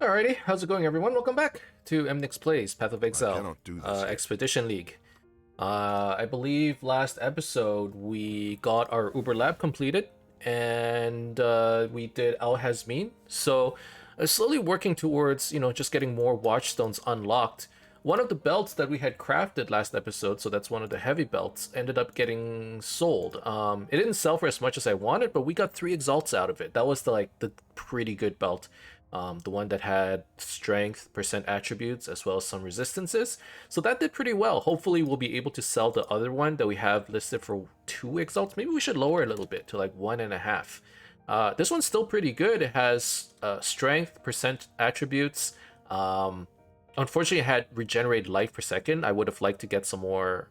Alrighty, how's it going, everyone? Welcome back to Emnix Plays Path of I Exile cannot do this yet. Expedition League. I believe last episode we got our Uber Lab completed, and we did Al Hasmin. So slowly working towards, just getting more Watchstones unlocked. One of the belts that we had crafted last episode, so that's one of the heavy belts, ended up getting sold. It didn't sell for as much as I wanted, but we got 3 exalts out of it. That was the pretty good belt. The one that had strength, percent attributes, as well as some resistances. So that did pretty well. Hopefully we'll be able to sell the other one that we have listed for 2 exalts. Maybe we should lower it a little bit to like 1.5. This one's still pretty good. It has strength, percent attributes. Unfortunately, it had regenerated life per second. I would have liked to get some more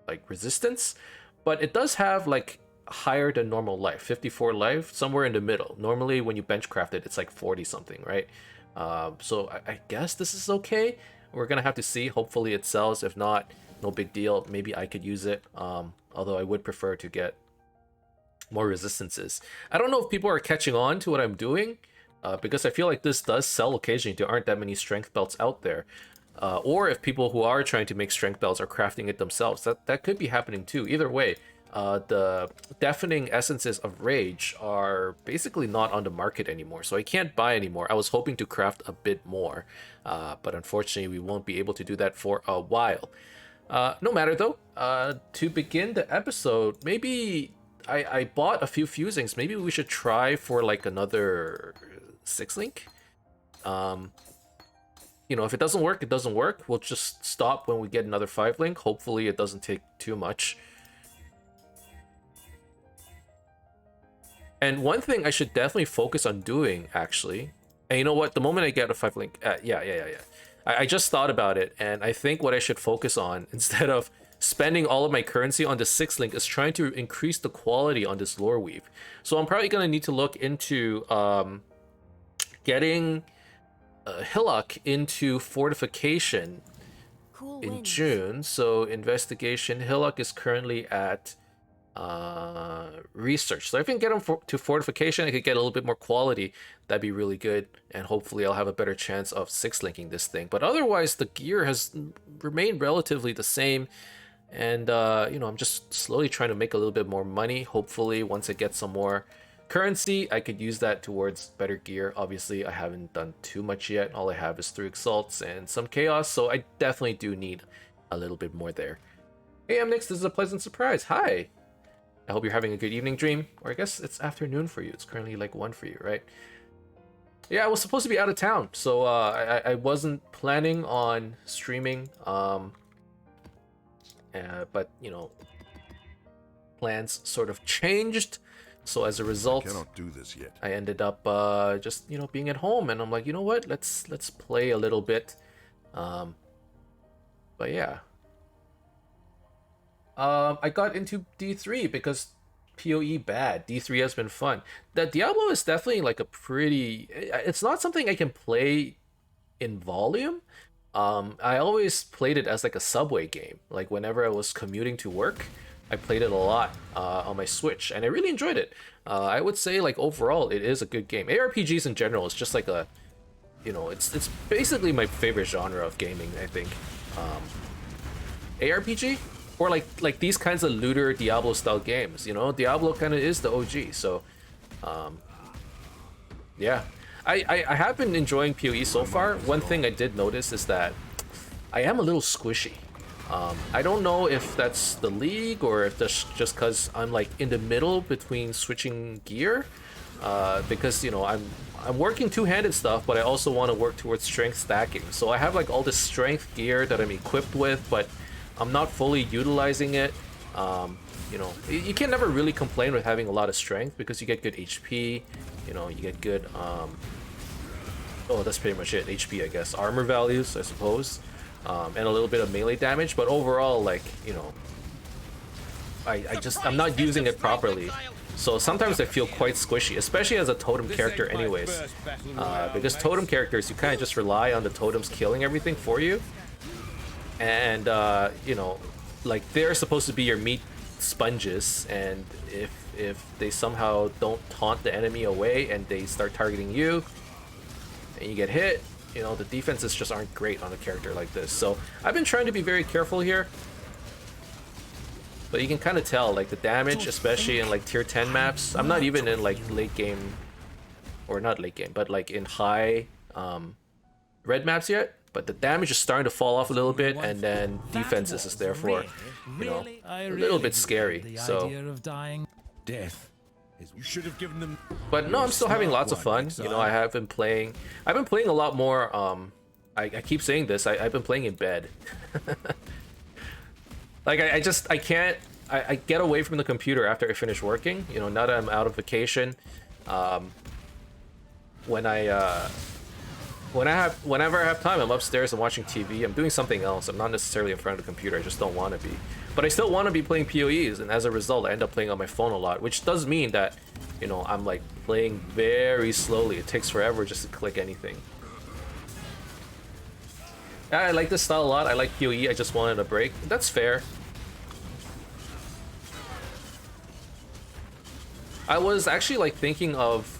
like resistance. But it does have like higher than normal life, 54 life, somewhere in the middle. Normally when you benchcraft it, it's like 40 something, right? So I guess this is okay. We're gonna have to see. Hopefully it sells. If not, no big deal. Maybe I could use it, although I would prefer to get more resistances. I don't know if people are catching on to what I'm doing, because I feel like this does sell occasionally. There aren't that many strength belts out there. Or if people who are trying to make strength belts are crafting it themselves, that could be happening too. Either way, the deafening essences of rage are basically not on the market anymore, so I can't buy anymore. I was hoping to craft a bit more, but unfortunately we won't be able to do that for a while. No matter though, to begin the episode, maybe I bought a few fusings. Maybe we should try for like another 6-link. If it doesn't work, it doesn't work. We'll just stop when we get another 5-link. Hopefully it doesn't take too much. And one thing I should definitely focus on doing, actually, and you know what? The moment I get a 5-link, yeah. I just thought about it, and I think what I should focus on, instead of spending all of my currency on the 6-link, is trying to increase the quality on this lore weave. So I'm probably going to need to look into getting Hillock into fortification in June. So investigation, Hillock is currently at research. So if I can get them to fortification, I could get a little bit more quality. That'd be really good, and hopefully I'll have a better chance of 6-linking this thing. But otherwise, the gear has remained relatively the same, and I'm just slowly trying to make a little bit more money. Hopefully once I get some more currency, I could use that towards better gear. Obviously I haven't done too much yet. All I have is 3 exalts and some chaos, so I definitely do need a little bit more there. Hey Emnix, this is a pleasant surprise. Hi, I hope you're having a good evening, Dream. Or I guess it's afternoon for you. It's currently like 1 for you, right? Yeah, I was supposed to be out of town, so I wasn't planning on streaming. But plans sort of changed. So as a result, I cannot do this yet. I ended up just being at home, and I'm like, you know what? Let's play a little bit. But yeah. I got into D3 because PoE bad. D3 has been fun. The Diablo is definitely like a pretty... It's not something I can play in volume. I always played it as like a subway game. Like whenever I was commuting to work, I played it a lot on my Switch, and I really enjoyed it. I would say like overall it is a good game. ARPGs in general is just like a... it's basically my favorite genre of gaming, I think. ARPG? Or like these kinds of looter Diablo style games, Diablo kind of is the OG. So yeah, I have been enjoying PoE so far. One thing I did notice is that I am a little squishy. I don't know if that's the league or if that's just because I'm like in the middle between switching gear, because I'm working two-handed stuff, but I also want to work towards strength stacking. So I have like all this strength gear that I'm equipped with, but I'm not fully utilizing it. You can never really complain with having a lot of strength because you get good HP, you get good, that's pretty much it, HP, I guess. Armor values, I suppose, and a little bit of melee damage, but overall, like, I'm not using it properly. So sometimes I feel quite squishy, especially as a totem character anyways. Because totem characters, you kind of just rely on the totems killing everything for you. And like they're supposed to be your meat sponges, and if they somehow don't taunt the enemy away and they start targeting you, and you get hit, you know, the defenses just aren't great on a character like this. So I've been trying to be very careful here. But you can kind of tell, like, the damage, especially in, like, tier 10 maps. I'm not even in, like, late game, or not late game, but, like, in high red maps yet. But the damage is starting to fall off a little bit, and then defenses is therefore, you know, a little bit scary. So, Death. You should have given them. but no, I'm still having lots of fun. You know, I've been playing a lot more. I keep saying this. I've been playing in bed. Like, I can't, I get away from the computer after I finish working, you know, now that I'm out of vacation. Whenever I have time, I'm upstairs and watching TV. I'm doing something else. I'm not necessarily in front of the computer. I just don't want to be. But I still want to be playing PoEs, and as a result, I end up playing on my phone a lot, which does mean that, you know, I'm, like, playing very slowly. It takes forever just to click anything. I like this style a lot. I like PoE. I just wanted a break. That's fair. I was actually, like, thinking of,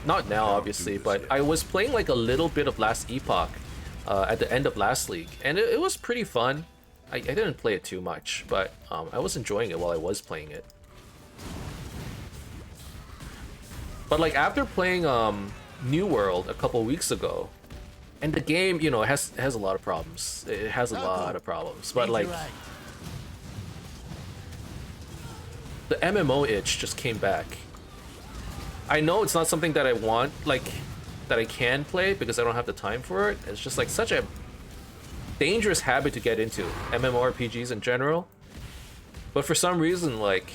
not now obviously, but I was playing like a little bit of Last Epoch at the end of last league, and it was pretty fun. I didn't play it too much, but I was enjoying it while I was playing it. But like after playing New World a couple weeks ago, and the game, you know, it has a lot of problems. It has a lot of problems, but like the MMO itch just came back. I know it's not something that I want, like, that I can play because I don't have the time for it. It's just like such a dangerous habit to get into, MMORPGs in general. But for some reason, like,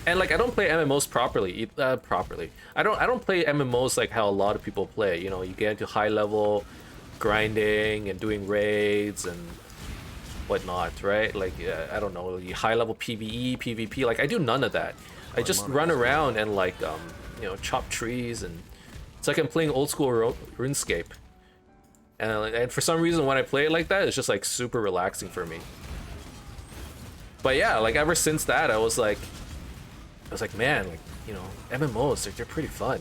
and like I don't play MMOs properly. I don't play MMOs like how a lot of people play. You know, you get into high level grinding and doing raids and whatnot, right? Like I don't know, high level PvE, PvP. Like I do none of that. I just run around and like you know, chop trees, and it's like I'm playing old school RuneScape. And for some reason when I play it like that, it's just like super relaxing for me. But yeah, like ever since that, I was like, man, like, you know, MMOs, like, they're pretty fun.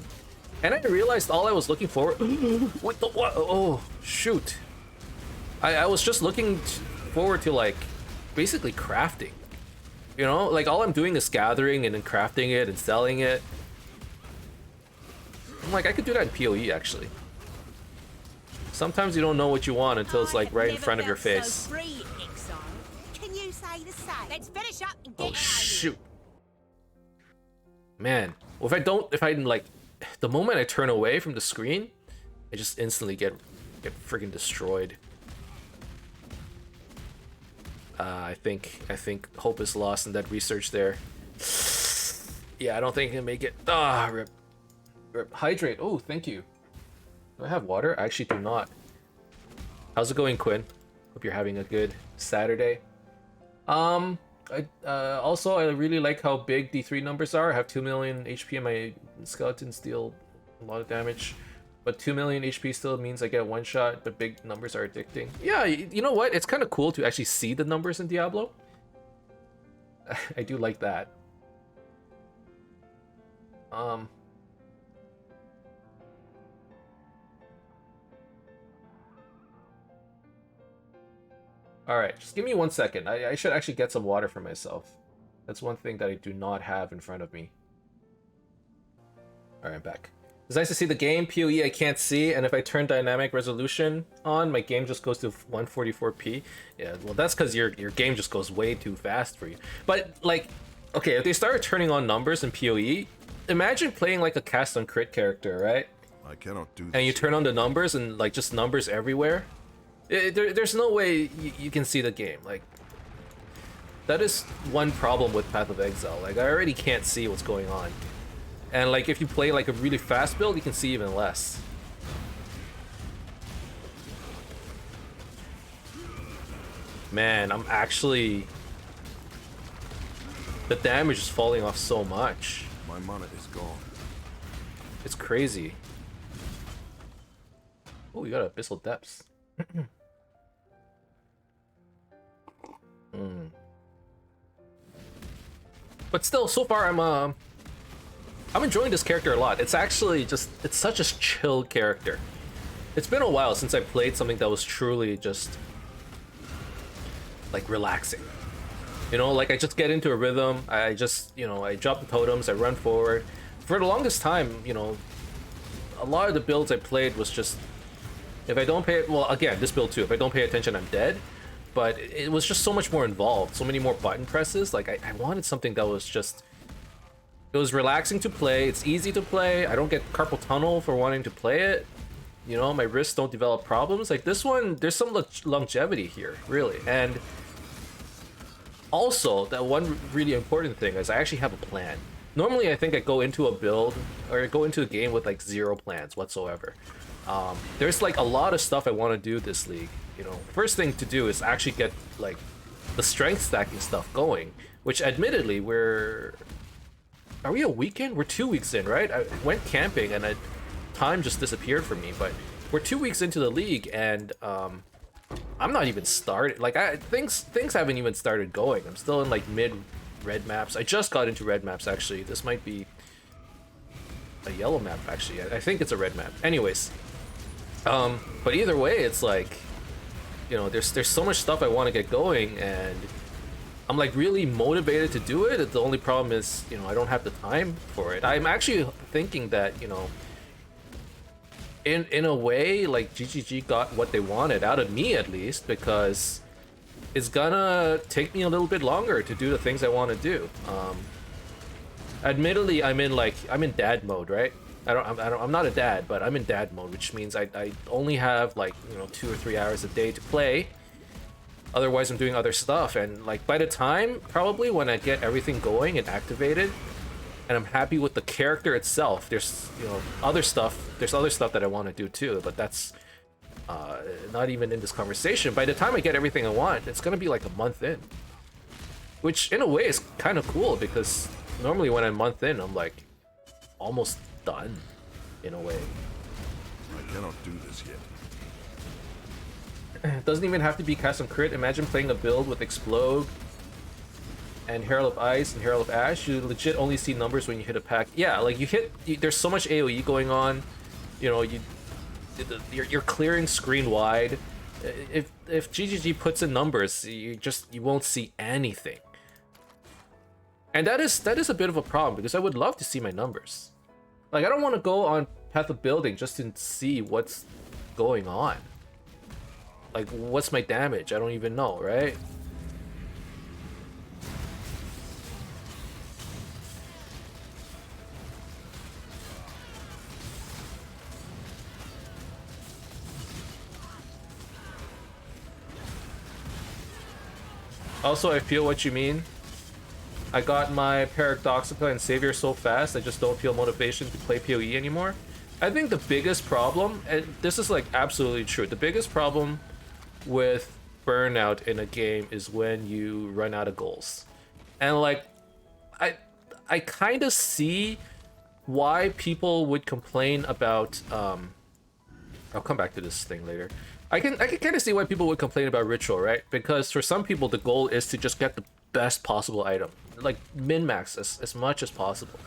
And I realized all I was looking for, what the what? Oh shoot! I was just looking forward to like basically crafting. You know, like all I'm doing is gathering and then crafting it and selling it. I'm like, I could do that in PoE actually. Sometimes you don't know what you want until it's like right in front of your face. So free, Exile. Can you say the same? Let's finish up and get Oh shoot. Man, well, if I like, the moment I turn away from the screen, I just instantly get friggin' destroyed. I think hope is lost in that research there. Yeah, I don't think I can make it. Ah, rip. Hydrate. Oh, thank you. Do I have water? I actually do not. How's it going, Quinn? Hope you're having a good Saturday. Also, I really like how big D3 numbers are. I have 2 million HP and my skeletons deal a lot of damage. But 2 million HP still means I get one shot, but big numbers are addicting. Yeah, you know what? It's kind of cool to actually see the numbers in Diablo. I do like that. Alright, just give me 1 second. I should actually get some water for myself. That's one thing that I do not have in front of me. Alright, I'm back. It's nice to see the game. PoE I can't see, and if I turn dynamic resolution on, my game just goes to 144p. Yeah, well that's because your game just goes way too fast for you. But like, okay, if they started turning on numbers in PoE, imagine playing like a cast on crit character, right? I cannot do this. And you turn on the numbers and like just numbers everywhere. There's no way you can see the game. Like, that is one problem with Path of Exile. Like, I already can't see what's going on. And like, if you play like a really fast build, you can see even less. Man, I'm actually... The damage is falling off so much. My mana is gone. It's crazy. Oh, you got Abyssal Depths. But still, so far I'm I'm enjoying this character a lot. It's actually just, it's such a chill character. It's been a while since I played something that was truly just like relaxing. You know, like I just get into a rhythm, I just, you know, I drop the totems, I run forward. For the longest time, you know, a lot of the builds I played was just, if I don't pay, well, again, this build too, if I don't pay attention, I'm dead. But it was just so much more involved, so many more button presses. Like I wanted something that was just, it was relaxing to play, it's easy to play, I don't get carpal tunnel for wanting to play it. You know, my wrists don't develop problems. Like this one, there's some longevity here, really. And also, that one really important thing is I actually have a plan. Normally, I think I go into a build, or I go into a game with like 0 plans whatsoever. There's like a lot of stuff I want to do this league. You know, first thing to do is actually get like the strength stacking stuff going, which admittedly are we a weekend? We're 2 weeks in, right? I went camping and time just disappeared for me, but we're 2 weeks into the league and I'm not even started. Like things haven't even started going. I'm still in like mid red maps. I just got into red maps actually. This might be a yellow map actually. I think it's a red map. Anyways, but either way, it's like, you know, there's so much stuff I want to get going and I'm like really motivated to do it. The only problem is, you know, I don't have the time for it. I'm actually thinking that, you know, in a way, like GGG got what they wanted out of me at least, because it's gonna take me a little bit longer to do the things I want to do. Admittedly, I'm in dad mode, right? I'm not a dad, but I'm in dad mode, which means I only have like, you know, 2 or 3 hours a day to play. Otherwise, I'm doing other stuff, and like by the time probably when I get everything going and activated, and I'm happy with the character itself, there's, you know, other stuff. There's other stuff that I want to do too, but that's not even in this conversation. By the time I get everything I want, it's gonna be like a month in, which in a way is kind of cool because normally when I'm a month in, I'm like almost done in a way. I cannot do this yet. It doesn't even have to be cast on crit. Imagine playing a build with Explode and Herald of Ice and Herald of Ash. You legit only see numbers when you hit a pack. Yeah, like there's so much AoE going on. You know, you're clearing screen wide. If GGG puts in numbers, you won't see anything. And that is a bit of a problem because I would love to see my numbers. Like I don't want to go on Path of Building just to see what's going on. Like what's my damage? I don't even know, right? Also, I feel what you mean. I got my Paradoxica and Savior so fast, I just don't feel motivation to play PoE anymore. I think the biggest problem, and this is like absolutely true, the biggest problem with burnout in a game is when you run out of goals. And like, I kind of see why people would complain about, I'll come back to this thing later. I can kind of see why people would complain about Ritual, right? Because for some people, the goal is to just get the best possible item. Like, min-max as much as possible.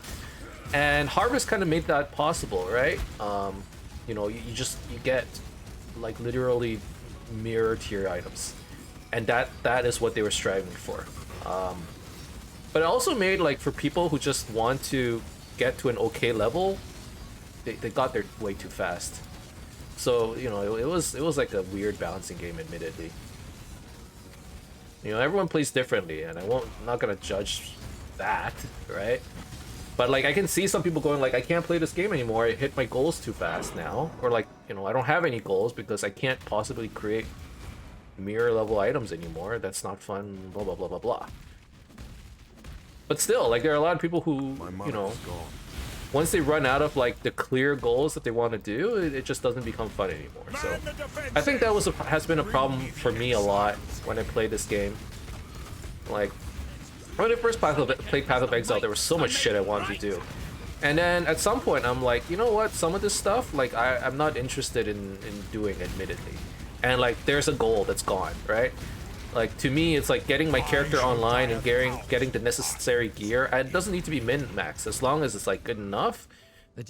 And Harvest kind of made that possible, right? You know, you get, like, literally mirror tier items. And that is what they were striving for. But it also made, like, for people who just want to get to an okay level, they got there way too fast. So, you know, it was like a weird balancing game, admittedly. You know, everyone plays differently, and I'm not gonna judge that, right? But like, I can see some people going like, I can't play this game anymore. I hit my goals too fast now, or like, you know, I don't have any goals because I can't possibly create mirror level items anymore. That's not fun. Blah blah blah blah blah. But still, like, there are a lot of people who, you know, once they run out of like the clear goals that they want to do, it just doesn't become fun anymore. So I think that has been a problem for me a lot when I play this game. Like, when I first played Path of Exile, there was so much shit I wanted to do. And then at some point I'm like, you know what, some of this stuff, like, I'm not interested in doing, admittedly. And like, there's a goal that's gone, right? Like, to me, it's like getting my character online and getting the necessary gear. It doesn't need to be min-max, as long as it's like good enough.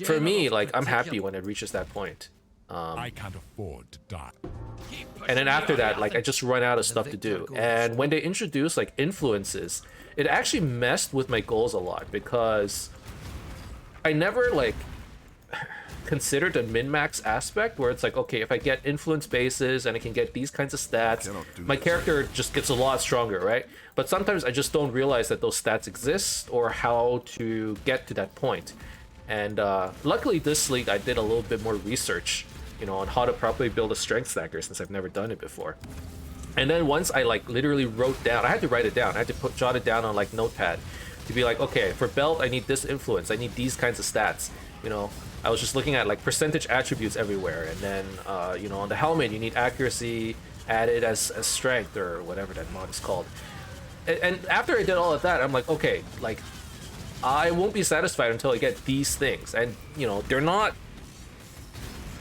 For me, like, I'm happy when it reaches that point. I can't afford to die. And then after that, like, I just run out of stuff to do. And when they introduce like influences, it actually messed with my goals a lot, because I never like considered the min-max aspect, where it's like, okay, if I get influence bases and I can get these kinds of stats, my character just gets a lot stronger, right? But sometimes I just don't realize that those stats exist or how to get to that point. And luckily this league I did a little bit more research, you know, on how to properly build a strength stacker, since I've never done it before. And then once I like literally wrote down, I had to write it down, I had to jot it down on like notepad to be like, okay, for belt I need this influence, I need these kinds of stats, you know. I was just looking at like percentage attributes everywhere, and then you know, on the helmet you need accuracy added as strength, or whatever that mod is called. And after I did all of that, I'm like, okay, like, I won't be satisfied until I get these things. And you know, they're not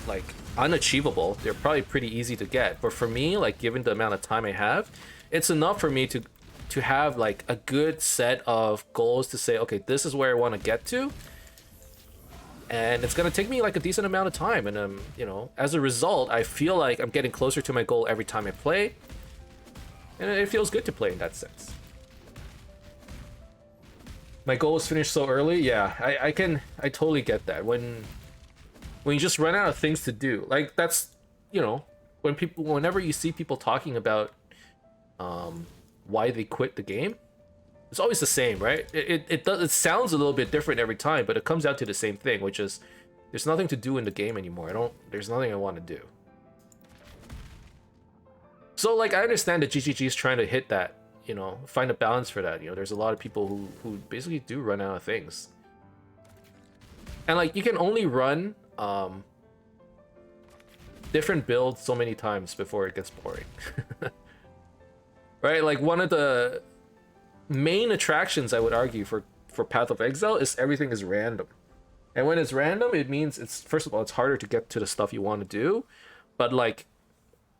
like unachievable, they're probably pretty easy to get, but for me, like, given the amount of time I have, it's enough for me to have like a good set of goals to say, okay, this is where I want to get to, and it's gonna take me like a decent amount of time. And you know, as a result, I feel like I'm getting closer to my goal every time I play, and it feels good to play in that sense. My goal is finished so early. Yeah, I totally get that. When you just run out of things to do, like, that's, you know, whenever you see people talking about why they quit the game, it's always the same, right? It sounds a little bit different every time, but it comes out to the same thing, which is there's nothing to do in the game anymore. There's nothing I want to do. So like, I understand that GGG is trying to hit that, you know, find a balance for that. You know, there's a lot of people who basically do run out of things. And like, you can only run different builds so many times before it gets boring. Right? Like, one of the main attractions, I would argue, for Path of Exile is everything is random. And when it's random, it means it's, first of all, it's harder to get to the stuff you want to do. But like,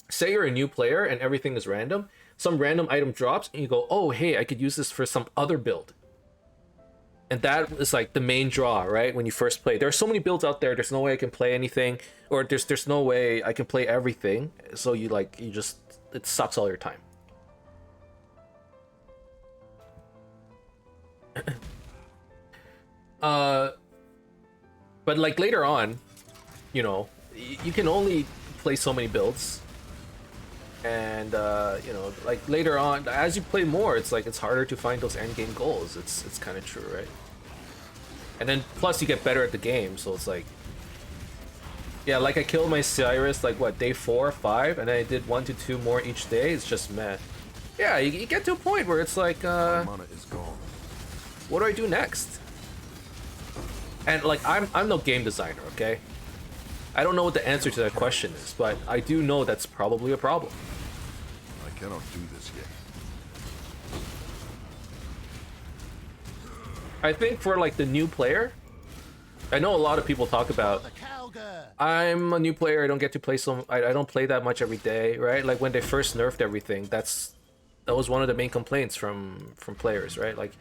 say you're a new player and everything is random, some random item drops and you go, oh hey, I could use this for some other build. And that is like the main draw, right? When you first play, there are so many builds out there, there's no way I can play anything, or there's no way I can play everything. So you just, it sucks all your time. But like later on, you know, you can only play so many builds, and you know, like later on, as you play more, it's like it's harder to find those end game goals. It's kind of true, right? And then plus you get better at the game, so it's like, yeah, like I killed my Cyrus like what, day 4 or 5, and then I did 1 to 2 more each day. It's just meh. Yeah, you get to a point where it's like, Mana is gone. what do I do next? And like, I'm no game designer, okay? I don't know what the answer to that question is, but I do know that's probably a problem. I cannot do this yet. I think for like the new player, I know a lot of people talk about, I'm a new player, I don't get to play I don't play that much every day, right? Like when they first nerfed everything, that was one of the main complaints from players, right? Like,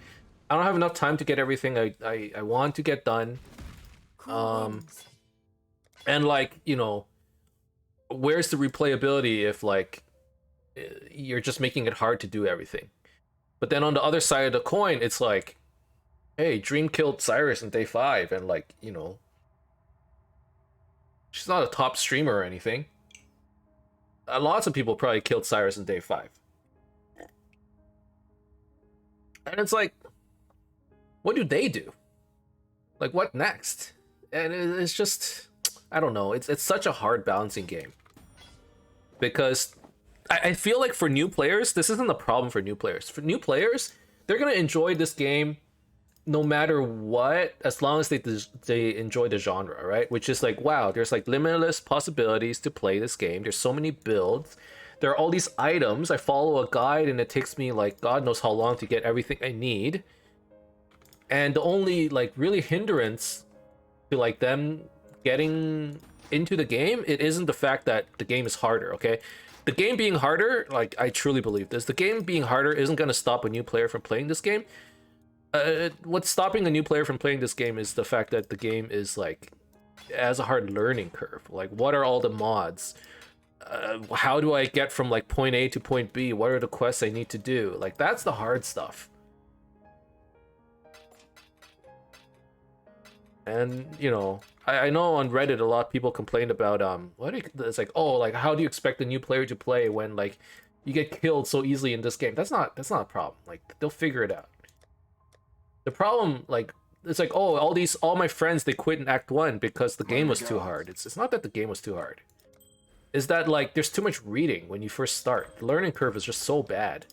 I don't have enough time to get everything I want to get done. And like, you know, where's the replayability if like you're just making it hard to do everything? But then on the other side of the coin, it's like, hey, Dream killed Cyrus in day 5, and like, you know, she's not a top streamer or anything. Lots of people probably killed Cyrus in day 5. And it's like, what do they do? Like, what next? And it's just, I don't know. It's such a hard balancing game. Because I feel like for new players, this isn't a problem for new players. For new players, they're going to enjoy this game no matter what, as long as they enjoy the genre, right? Which is like, wow, there's like limitless possibilities to play this game. There's so many builds. There are all these items. I follow a guide and it takes me like God knows how long to get everything I need. And the only like really hindrance to like them getting into the game, it isn't the fact that the game is harder, okay? the game being harder, like I truly believe this, the game being harder isn't going to stop a new player from playing this game. What's stopping a new player from playing this game is the fact that the game is like has a hard learning curve. Like, what are all the mods? How do I get from like point A to point B? What are the quests I need to do? Like, that's the hard stuff. And you know, I know on Reddit a lot of people complained about it's like, oh, like how do you expect a new player to play when like you get killed so easily in this game? That's not a problem. Like, they'll figure it out. The problem, like, it's like, oh, all my friends, they quit in Act 1 because the game was too hard. It's not that the game was too hard. Is that like there's too much reading when you first start. The learning curve is just so bad.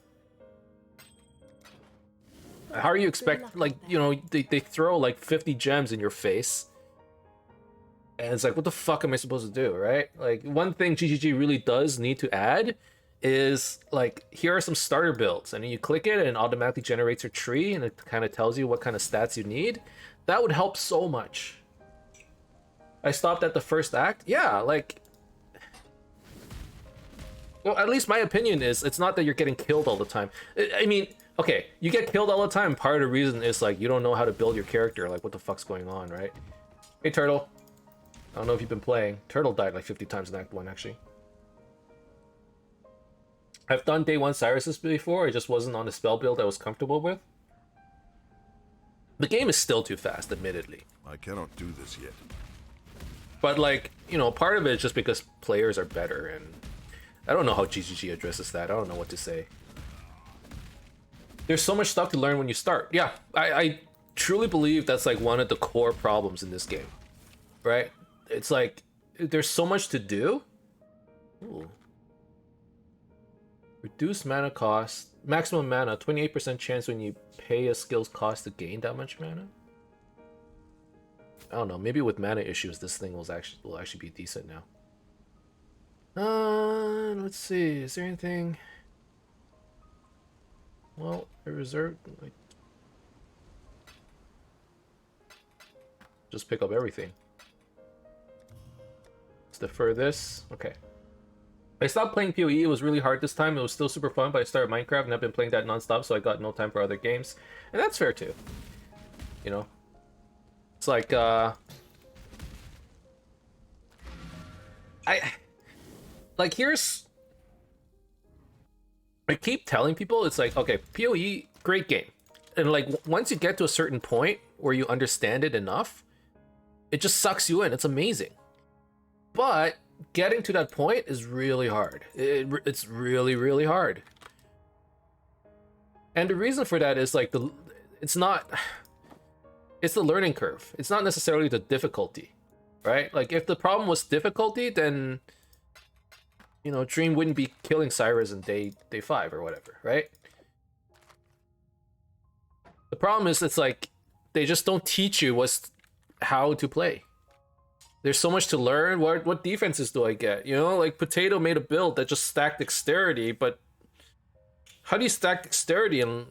How are you expect, like, you know, they throw like 50 gems in your face. And it's like, what the fuck am I supposed to do, right? Like, one thing GGG really does need to add is, like, here are some starter builds. And then you click it and it automatically generates a tree and it kind of tells you what kind of stats you need. That would help so much. I stopped at the first act. Yeah, like... Well, at least my opinion is, it's not that you're getting killed all the time. I mean... Okay, you get killed all the time. Part of the reason is like you don't know how to build your character. Like, what the fuck's going on, right? Hey, Turtle. I don't know if you've been playing. Turtle died like 50 times in Act 1, actually. I've done Day 1 Cyrus's before. It just wasn't on a spell build I was comfortable with. The game is still too fast, admittedly. I cannot do this yet. But like, you know, part of it is just because players are better, and I don't know how GGG addresses that. I don't know what to say. There's so much stuff to learn when you start. Yeah, I truly believe that's like one of the core problems in this game, right? It's like, there's so much to do. Ooh. Reduce mana cost. Maximum mana, 28% chance when you pay a skill's cost to gain that much mana. I don't know, maybe with mana issues, this thing will actually be decent now. Let's see, is there anything... Well, I reserved, like... Just pick up everything. Let's defer this. Okay. I stopped playing PoE. It was really hard this time. It was still super fun, but I started Minecraft and I've been playing that non-stop, so I got no time for other games. And that's fair too. You know? It's like, here's... I keep telling people, it's like, okay, PoE, great game. And like, once you get to a certain point where you understand it enough, it just sucks you in. It's amazing. But getting to that point is really hard. It's really, really hard. And the reason for that is like, it's the learning curve. It's not necessarily the difficulty, right? Like, if the problem was difficulty, then... You know, Dream wouldn't be killing Cyrus in day 5 or whatever, right? The problem is, it's like they just don't teach you how to play. There's so much to learn. What defenses do I get? You know, like Potato made a build that just stacked dexterity, but how do you stack dexterity in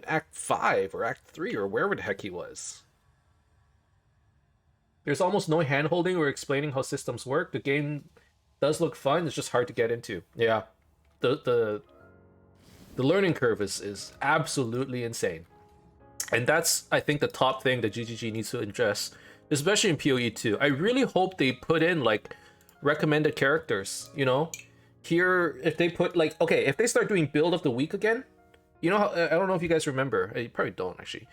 Act 5 or Act 3 or wherever the heck he was? There's almost no hand-holding or explaining how systems work. The game does look fun, it's just hard to get into. Yeah, the learning curve is absolutely insane, and that's, I think, the top thing that GGG needs to address, especially in PoE 2. I really hope they put in like recommended characters. You know, here, if they put like, okay, if they start doing build of the week again, you know how, I don't know if you guys remember, you probably don't actually,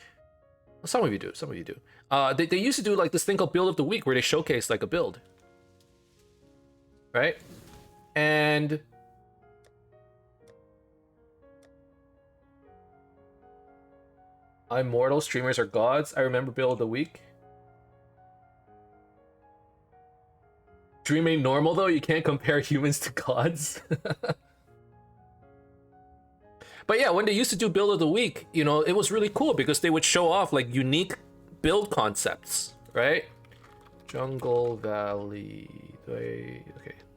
some of you do, they used to do like this thing called build of the week where they showcase like a build. Right? And immortal streamers are gods. I remember build of the week. Dream ain't normal though. You can't compare humans to gods. But yeah, when they used to do build of the week, you know, it was really cool because they would show off like unique build concepts, right? Jungle Valley. Okay,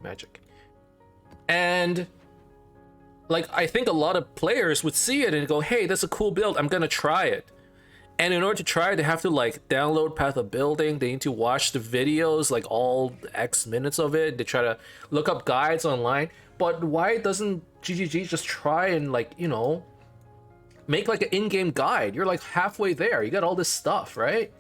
magic. And like, I think a lot of players would see it and go, hey, that's a cool build, I'm gonna try it. And in order to try it, they have to like download Path of Building, they need to watch the videos, like all X minutes of it, they try to look up guides online. But why doesn't GGG just try and, like, you know, make like an in-game guide? You're like halfway there. You got all this stuff, right?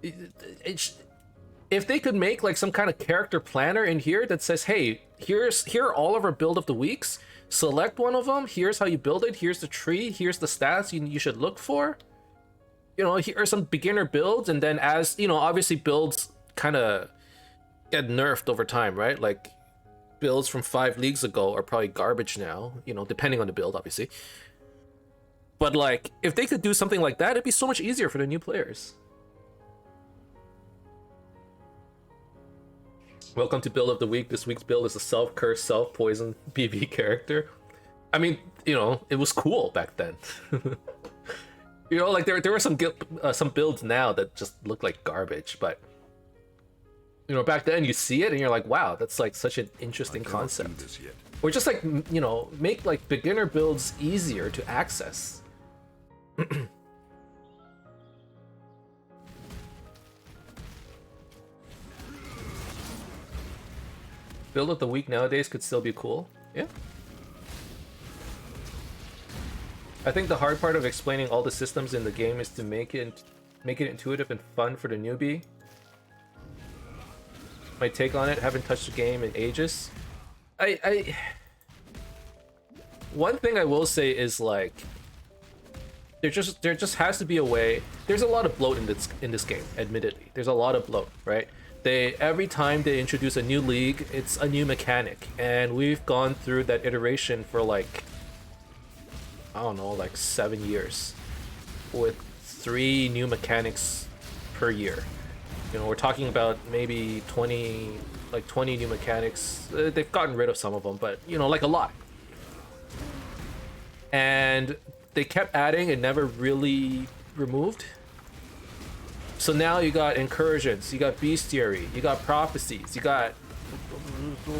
If they could make like some kind of character planner in here that says, hey, here are all of our build of the weeks. Select one of them. Here's how you build it. Here's the tree. Here's the stats you should look for. You know, here are some beginner builds, and then as you know, obviously builds kind of get nerfed over time, right? Like builds from 5 leagues ago are probably garbage now, you know, depending on the build, obviously. But like, if they could do something like that, it'd be so much easier for the new players. Welcome to build of the week. This week's build is a self-curse, self-poison PB character. I mean, you know, it was cool back then. You know, like there were some builds now that just look like garbage, but you know, back then you see it and you're like, wow, that's like such an interesting concept. Or just like, you know, make like beginner builds easier to access. Build of the week nowadays could still be cool. Yeah. I think the hard part of explaining all the systems in the game is to make it intuitive and fun for the newbie. My take on it, haven't touched the game in ages. One thing I will say is like there just has to be a way. There's a lot of bloat in this game, admittedly. There's a lot of bloat, right? Every time they introduce a new league, it's a new mechanic, and we've gone through that iteration for like, I don't know, like 7 years, with 3 new mechanics per year. You know, we're talking about maybe 20 new mechanics. They've gotten rid of some of them, but you know, like a lot. And they kept adding and never really removed. So now you got incursions, you got bestiary, you got prophecies, you got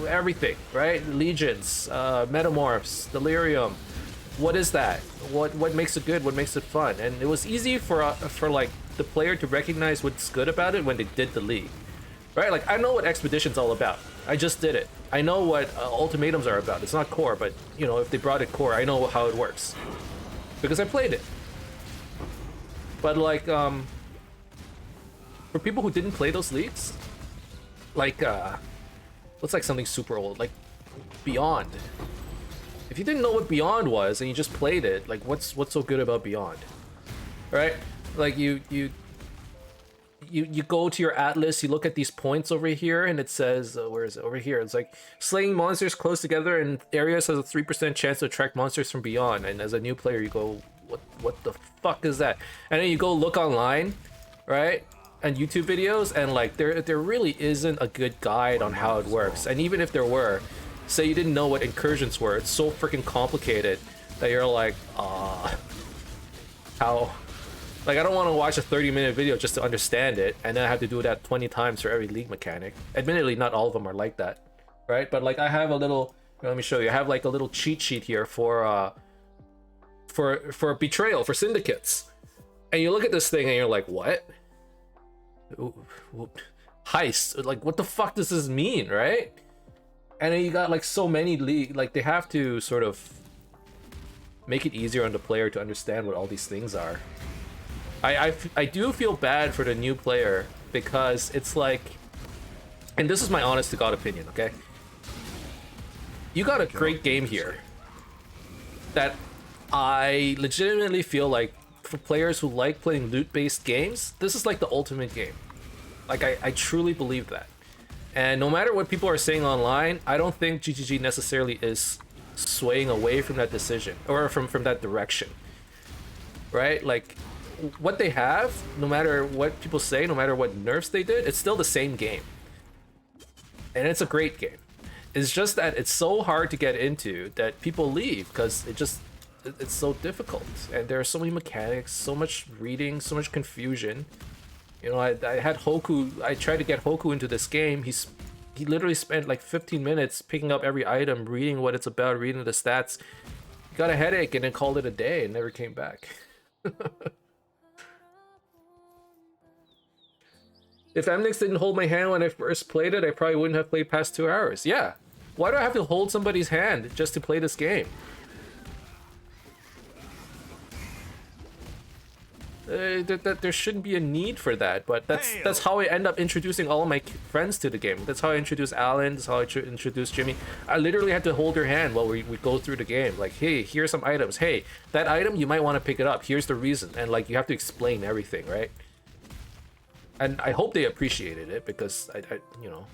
everything, right? Legions, metamorphs, delirium. What is that? What makes it good? What makes it fun? And it was easy for like the player to recognize what's good about it when they did the league, right? Like I know what Expedition's all about. I just did it. I know what ultimatums are about. It's not core, but you know, if they brought it core, I know how it works because I played it. But like for people who didn't play those leagues, like what's like something super old, like Beyond. If you didn't know what Beyond was and you just played it, like what's so good about Beyond, right? Like you go to your atlas, you look at these points over here, and it says where is it? Over here. It's like slaying monsters close together in areas has a 3% chance to attract monsters from beyond. And as a new player, you go, what the fuck is that? And then you go look online, right? And YouTube videos, and like there really isn't a good guide on how it works. And even if there were, say you didn't know what incursions were, it's so freaking complicated that you're like, how? Like, I don't want to watch a 30-minute video just to understand it, and then I have to do that 20 times for every league mechanic. Admittedly, not all of them are like that, right? But like, I have a little. Let me show you. I have like a little cheat sheet here for betrayal, for syndicates, and you look at this thing and you're like, what? Heist? Like, what the fuck does this mean, right? And then you got like so many like they have to sort of make it easier on the player to understand what all these things are. I do feel bad for the new player because it's like, and this is my honest to God opinion, okay? You got a great game here that I legitimately feel like for players who like playing loot-based games, this is like the ultimate game. Like I truly believe that. And no matter what people are saying online, I don't think GGG necessarily is swaying away from that decision or from that direction, right? Like what they have, no matter what people say, no matter what nerfs they did, it's still the same game. And it's a great game. It's just that it's so hard to get into that people leave because it's so difficult. And there are so many mechanics, so much reading, so much confusion. You know, I had Hoku, I tried to get Hoku into this game. He literally spent like 15 minutes picking up every item, reading what it's about, reading the stats. He got a headache and then called it a day and never came back. If Emnix didn't hold my hand when I first played it, I probably wouldn't have played past 2 hours. Yeah, Why do I have to hold somebody's hand just to play this game? There shouldn't be a need for that, but that's how I end up introducing all of my friends to the game. That's how I introduce Alan, that's how I introduce Jimmy. I literally had to hold her hand while we go through the game. Like, hey, here's some items. Hey, that item, you might want to pick it up. Here's the reason. And like, you have to explain everything, right? And I hope they appreciated it because I you know.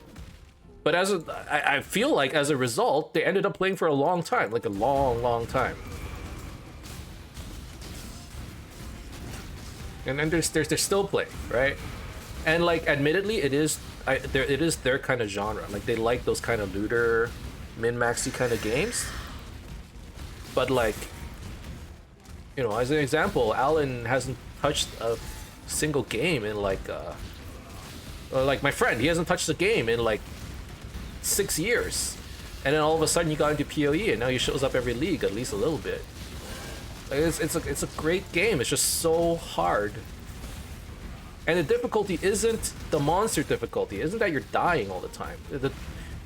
But I feel like as a result, they ended up playing for a long time, like a long time. And then they're still playing, right? And like, admittedly, it is their kind of genre. Like, they like those kind of looter, min-maxy kind of games. But like, you know, as an example, Alan hasn't touched a single game in like my friend, he hasn't touched a game in like 6 years, and then all of a sudden he got into PoE, and now he shows up every league at least a little bit. It's a great game. It's just so hard, and the difficulty isn't the monster difficulty. Isn't that you're dying all the time.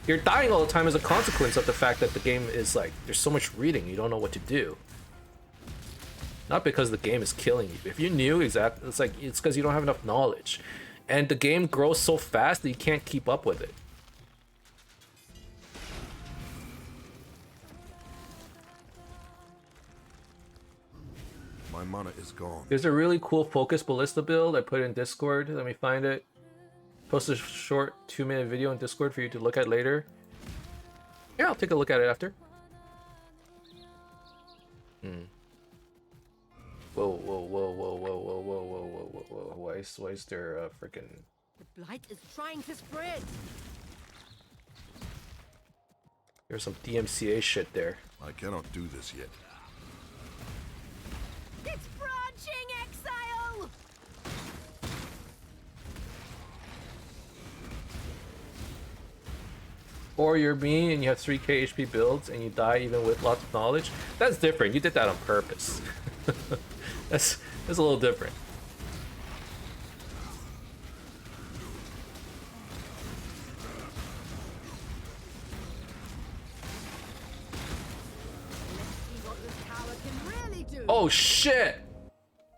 You're dying all the time as a consequence of the fact that the game is like, there's so much reading, you don't know what to do. Not because the game is killing you. If you knew exactly, it's because you don't have enough knowledge, and the game grows so fast that you can't keep up with it. My mana is gone. There's a really cool focus ballista build I put in Discord. Let me find it. Post a short 2-minute video in Discord for you to look at later. Yeah, I'll take a look at it after. Whoa. Why is there a freaking... The blight is trying to spread. There's some DMCA shit there. I cannot do this yet. It's branching, Exile! Or you're me and you have 3k HP builds and you die even with lots of knowledge. That's different. You did that on purpose. That's a little different. Oh shit!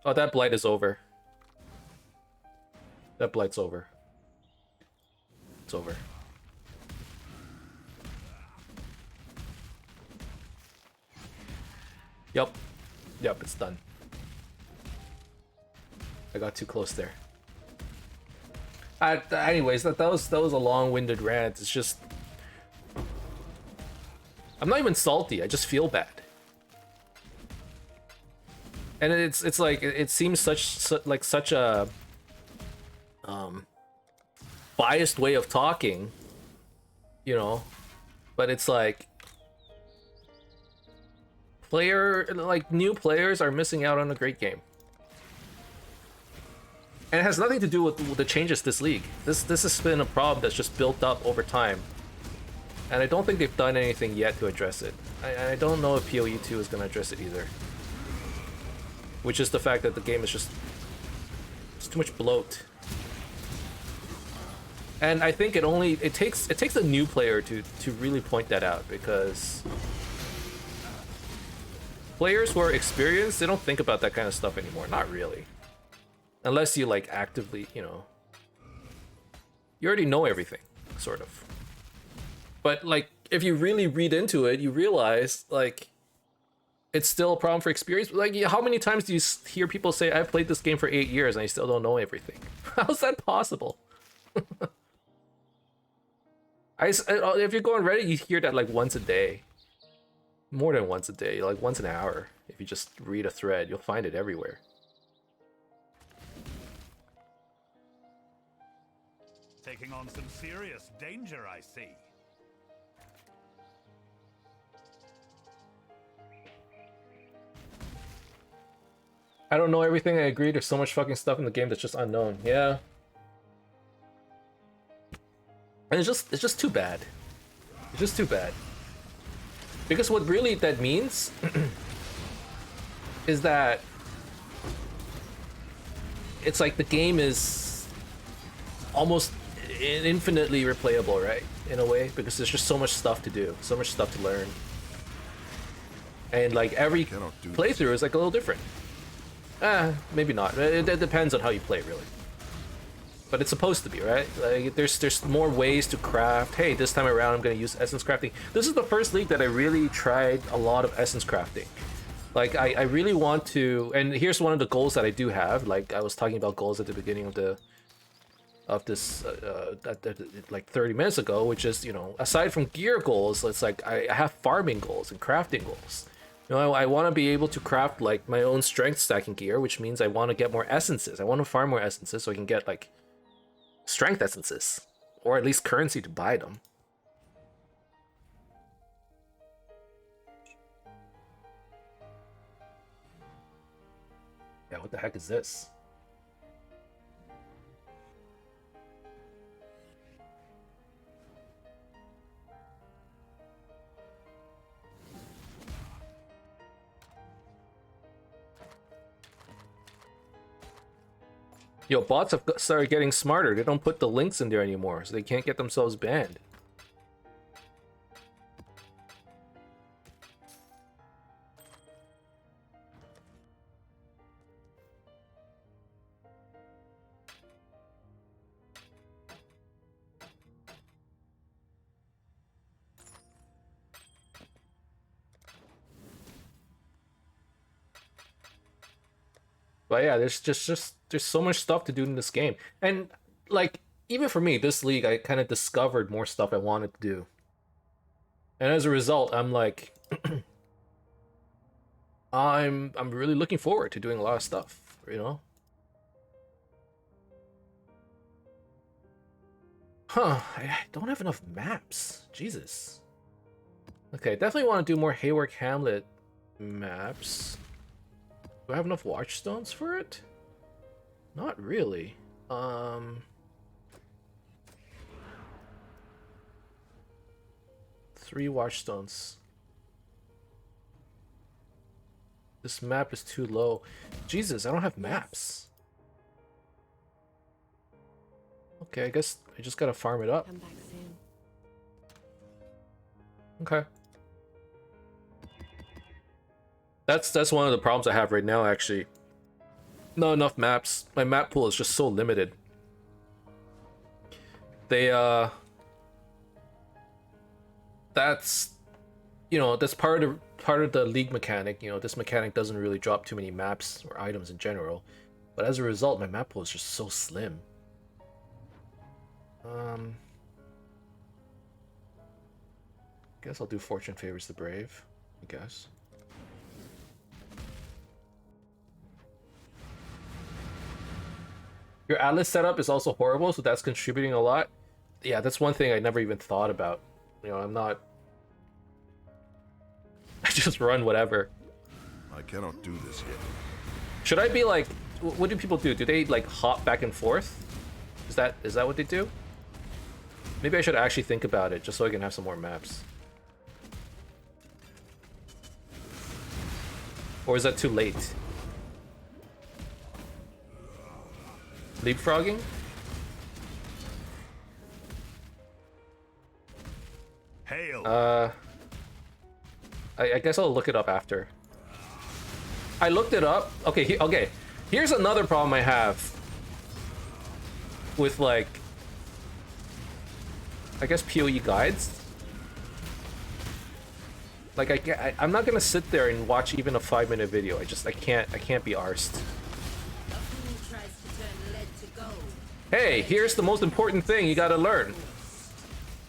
Oh, that blight is over. That blight's over. It's over. Yep, it's done. I got too close there. Anyways, that was a long-winded rant. It's just, I'm not even salty. I just feel bad. And it's like, it seems such a biased way of talking, you know, but it's like, new players are missing out on a great game. And it has nothing to do with the changes this league. This has been a problem that's just built up over time. And I don't think they've done anything yet to address it. I don't know if PoE 2 is going to address it either. Which is the fact that the game is just... it's too much bloat. And I think it takes a new player to really point that out, because players who are experienced, they don't think about that kind of stuff anymore. Not really. Unless you like actively, you know, you already know everything, sort of. But like, if you really read into it, you realize like it's still a problem for experience. Like, how many times do you hear people say, I've played this game for 8 years and I still don't know everything? How's that possible? If you go on Reddit, you hear that like once a day. More than once a day, like once an hour. If you just read a thread, you'll find it everywhere. Taking on some serious danger, I see. I don't know everything, I agree. There's so much fucking stuff in the game that's just unknown. Yeah. And it's just too bad. It's just too bad. Because what really that means is that it's like the game is almost, infinitely replayable, right? In a way, because there's just so much stuff to do, so much stuff to learn. And like every playthrough is like a little different. Maybe not. It depends on how you play, really. But it's supposed to be, right? Like there's more ways to craft. Hey, this time around I'm gonna use essence crafting. This is the first league that I really tried a lot of essence crafting. Like I really want to, and here's one of the goals that I do have. Like I was talking about goals at the beginning of this like 30 minutes ago, which is, you know, aside from gear goals, it's like I have farming goals and crafting goals. You know, I want to be able to craft like my own strength stacking gear, which means I want to get more essences. I want to farm more essences so I can get like strength essences, or at least currency to buy them. Yeah, what the heck is this? Yo, bots have started getting smarter. They don't put the links in there anymore, so they can't get themselves banned. But yeah, there's so much stuff to do in this game. And like even for me, this league I kind of discovered more stuff I wanted to do. And as a result, I'm like I'm really looking forward to doing a lot of stuff, you know? Huh, I don't have enough maps. Jesus. Okay, definitely want to do more Haywark Hamlet maps. Do I have enough watchstones for it? Not really. 3 watchstones. This map is too low. Jesus, I don't have maps. Okay, I guess I just gotta farm it up. Come back soon. Okay. That's one of the problems I have right now, actually. Not enough maps. My map pool is just so limited. That's, you know, that's part of the league mechanic. You know, this mechanic doesn't really drop too many maps or items in general. But as a result, my map pool is just so slim. Guess I'll do Fortune Favors the Brave, I guess. Your Atlas setup is also horrible, so that's contributing a lot. Yeah, that's one thing I never even thought about. You know, I'm not... I just run whatever. I cannot do this yet. Should I be like... What do people do? Do they like hop back and forth? Is that what they do? Maybe I should actually think about it, just so I can have some more maps. Or is that too late? Leapfrogging? Hail. I guess I'll look it up after. I looked it up. Okay, okay. Here's another problem I have with, like, I guess PoE guides. Like, I'm not gonna sit there and watch even a 5-minute video. I can't be arsed. Hey, here's the most important thing you gotta learn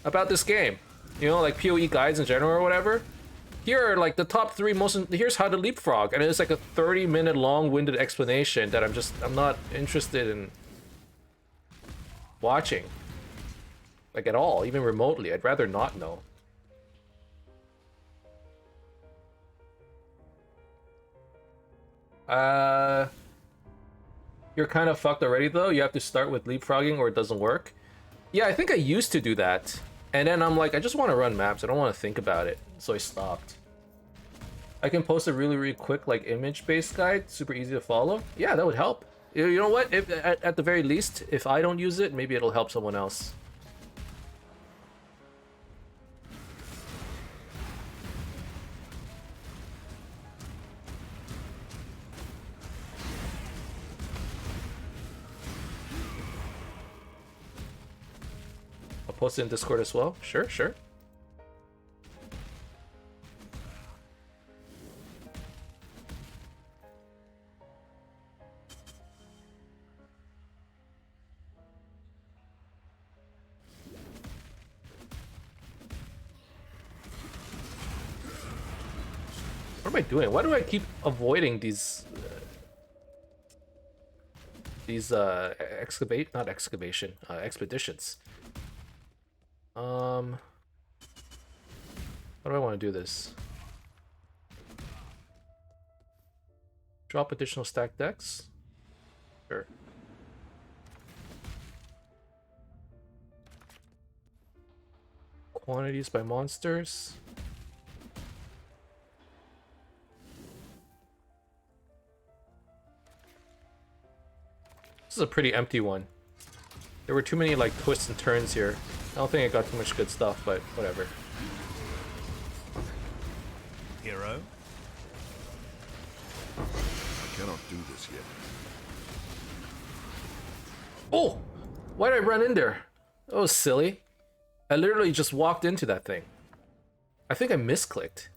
about this game. You know, like PoE guides in general or whatever. Here are like the top 3 most. Here's how to leapfrog, and it's like a 30-minute long-winded explanation that I'm not interested in watching. Like at all, even remotely. I'd rather not know. You're kind of fucked already though. You have to start with leapfrogging or it doesn't work. Yeah, I think I used to do that. And then I'm like, I just want to run maps. I don't want to think about it. So I stopped. I can post a really quick like image-based guide, super easy to follow. Yeah, that would help. You know what? If, at the very least, if I don't use it, maybe it'll help someone else. post it in Discord as well. Sure, sure. What am I doing? Why do I keep avoiding these expeditions? How do I want to do this? Drop additional stack decks? Sure. Quantities by monsters. This is a pretty empty one. There were too many like twists and turns here. I don't think I got too much good stuff, but whatever. Hero? I cannot do this yet. Oh! Why did I run in there? That was silly. I literally just walked into that thing. I think I misclicked.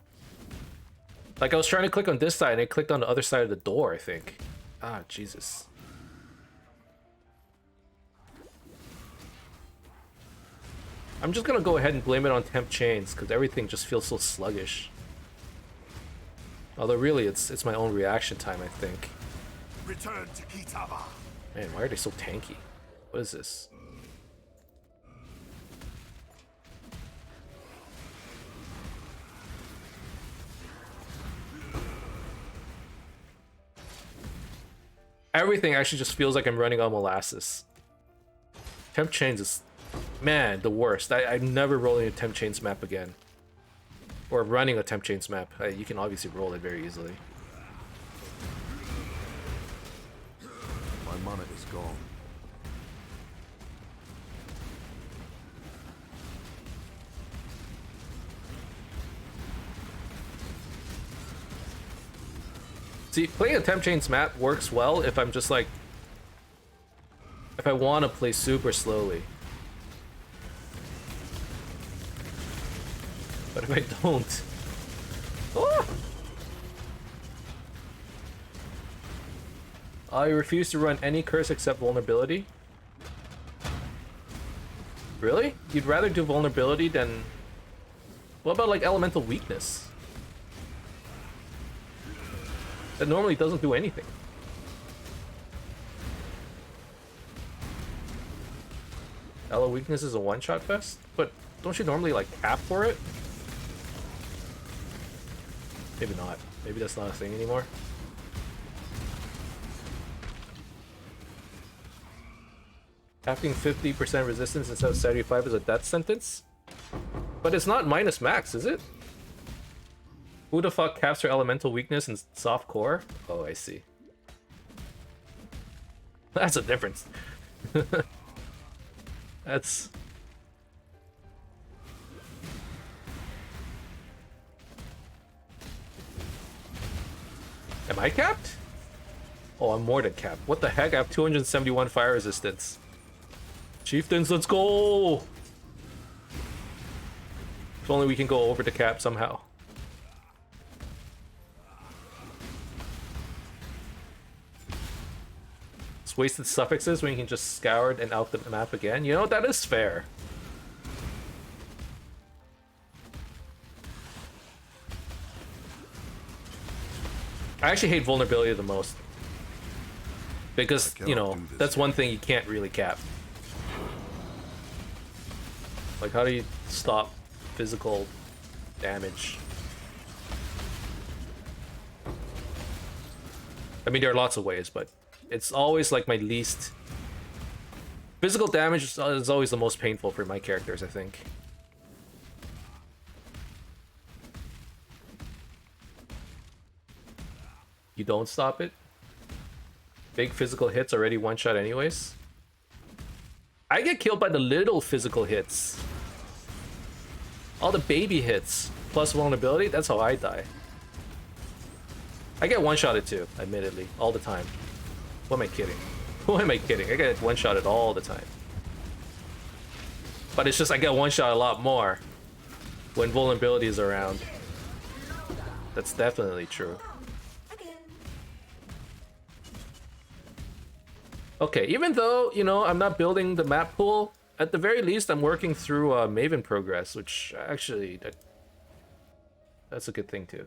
Like I was trying to click on this side and I clicked on the other side of the door, I think. Ah, Jesus. I'm just gonna go ahead and blame it on temp chains because everything just feels so sluggish. Although really it's my own reaction time, I think. Return to Kitaba. Man, why are they so tanky? What is this? Everything actually just feels like I'm running on molasses. Temp chains is, man, the worst. I'm never rolling a temp chains map again. Or running a temp chains map. You can obviously roll it very easily. My mana is gone. See, playing a temp chains map works well if I'm just like, if I want to play super slowly. But if I don't... Oh! I refuse to run any curse except vulnerability. Really? You'd rather do vulnerability than... What about like elemental weakness? That normally doesn't do anything. Elo weakness is a one-shot fest? But don't you normally like cap for it? Maybe not. Maybe that's not a thing anymore. Capping 50% resistance instead of 75 is a death sentence? But it's not minus max, is it? Who the fuck caps her elemental weakness and soft core? Oh, I see. That's a difference. That's... Am I capped? Oh, I'm more than capped. What the heck? I have 271 fire resistance. Chieftains, let's go! If only we can go over the cap somehow. It's wasted suffixes when you can just scour it and out the map again. You know, that is fair. I actually hate vulnerability the most. Because, you know, that's one thing you can't really cap. Like, how do you stop physical damage? I mean, there are lots of ways, but it's always like my least... Physical damage is always the most painful for my characters, I think. You don't stop it? Big physical hits already one-shot anyways? I get killed by the little physical hits. All the baby hits, plus vulnerability, that's how I die. I get one-shotted too, admittedly, all the time. What am I kidding? Who am I kidding? I get one-shotted all the time. But it's just I get one shot a lot more when vulnerability is around. That's definitely true. Okay, even though, you know, I'm not building the map pool, at the very least I'm working through Maven progress, which actually that's a good thing too.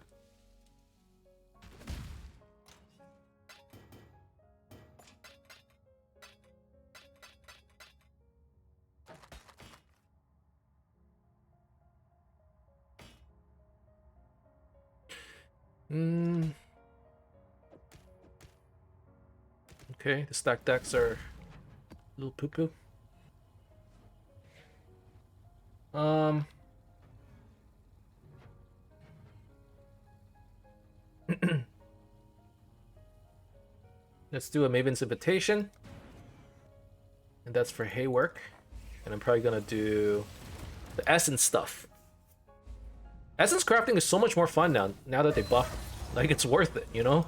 Okay, the stack decks are a little poo-poo. Let's do a Maven's Invitation. And that's for Haywork. And I'm probably gonna do the Essence stuff. Essence crafting is so much more fun now that they buffed. Like, it's worth it, you know?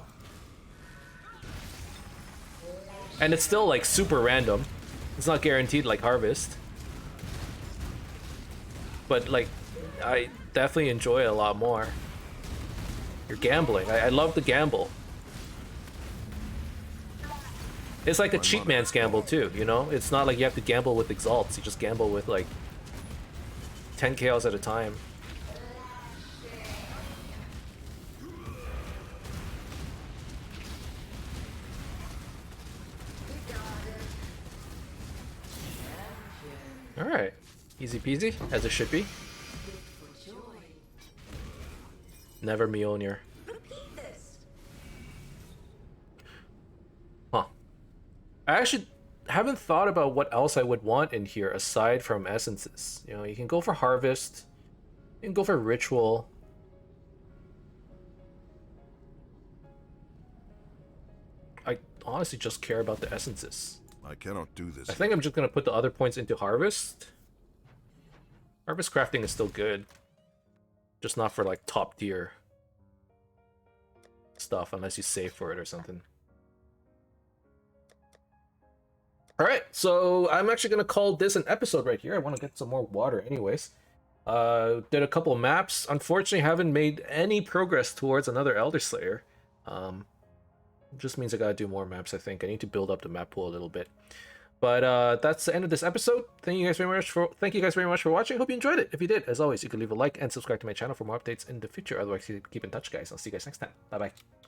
And it's still, like, super random. It's not guaranteed like Harvest. But, like, I definitely enjoy it a lot more. You're gambling. I love the gamble. It's like a cheap man's gamble, too, you know? It's not like you have to gamble with Exalts. You just gamble with, like, 10 KOs at a time. Alright. Easy peasy, as it should be. Never Mjolnir. Huh. I actually haven't thought about what else I would want in here aside from essences. You know, you can go for Harvest. You can go for Ritual. I honestly just care about the essences. I cannot do this. I think I'm just gonna put the other points into Harvest. Harvest crafting is still good. Just not for like top tier stuff unless you save for it or something. Alright, so I'm actually gonna call this an episode right here. I want to get some more water anyways. Did a couple maps. Unfortunately, haven't made any progress towards another Elder Slayer. Just means I gotta do more maps, I think. I need to build up the map pool a little bit. But that's the end of this episode. Thank you guys very much for watching. Hope you enjoyed it. If you did, as always, you can leave a like and subscribe to my channel for more updates in the future. Otherwise, keep in touch, guys. I'll see you guys next time. Bye-bye.